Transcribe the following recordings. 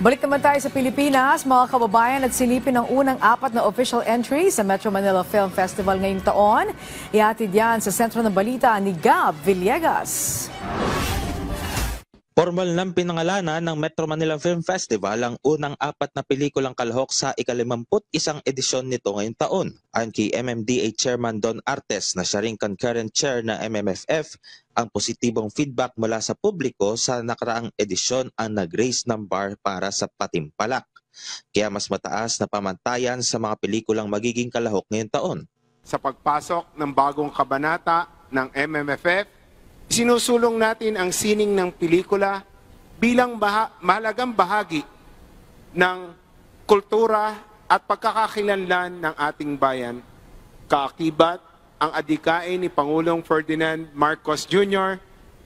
Balik naman tayo sa Pilipinas, mga kababayan, at silipin ang unang 4 na official entry sa Metro Manila Film Festival ngayong taon. Ihatid yan sa sentro ng balita ni Gab Villegas. Formal ng pinangalanan ng Metro Manila Film Festival ang unang 4 na pelikulang kalahok sa ika-51 edisyon nito ngayong taon. Ayon kay MMDA Chairman Don Artes na siya ring concurrent chair na MMFF, ang positibong feedback mula sa publiko sa nakaraang edisyon ang nag-raise ng bar para sa patimpalak. Kaya mas mataas na pamantayan sa mga pelikulang magiging kalahok ngayong taon. Sa pagpasok ng bagong kabanata ng MMFF, sinusulong natin ang sining ng pelikula bilang mahalagang bahagi ng kultura at pagkakakilanlan ng ating bayan. Kaakibat ang adhikain ni Pangulong Ferdinand Marcos Jr.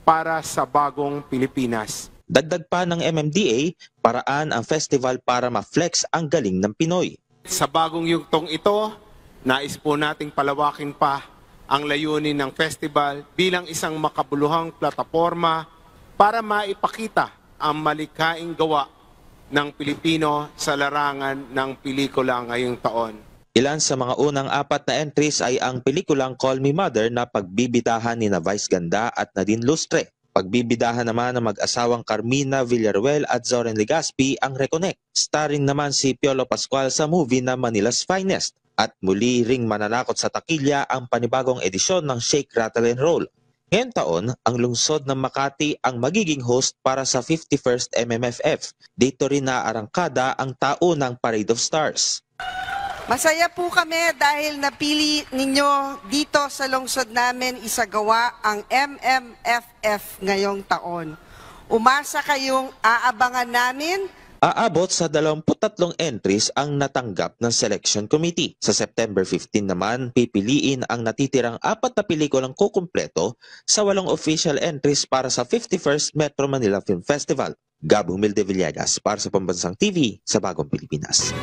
para sa bagong Pilipinas. Dagdag pa ng MMDA, paraan ang festival para ma-flex ang galing ng Pinoy. Sa bagong yugtong ito, nais po nating palawakin pa ang layunin ng festival bilang isang makabuluhang plataforma para maipakita ang malikhaing gawa ng Pilipino sa larangan ng pelikula ngayong taon. Ilan sa mga unang 4 na entries ay ang pelikulang Call Me Mother na pagbibidahan ni Vice Ganda at Nadine Lustre. Pagbibidahan naman ng mag-asawang Carmina Villaruel at Zoren Legaspi ang Reconnect. Starring naman si Piolo Pascual sa movie na Manila's Finest. At muli ring mananakot sa takilya ang panibagong edisyon ng Shake, Rattle and Roll. Ngayong taon, ang lungsod ng Makati ang magiging host para sa 51st MMFF. Dito rin naarangkada ang taunang Parade of Stars. Masaya po kami dahil napili ninyo dito sa lungsod namin isagawa ang MMFF ngayong taon. Umasa kayong aabangan namin. Aabot sa 23 entries ang natanggap ng Selection Committee. Sa September 15 naman, pipiliin ang natitirang 4 na pelikulang kukumpleto sa 8 official entries para sa 51st Metro Manila Film Festival. Gab Humilde Villegas para sa Pambansang TV sa Bagong Pilipinas.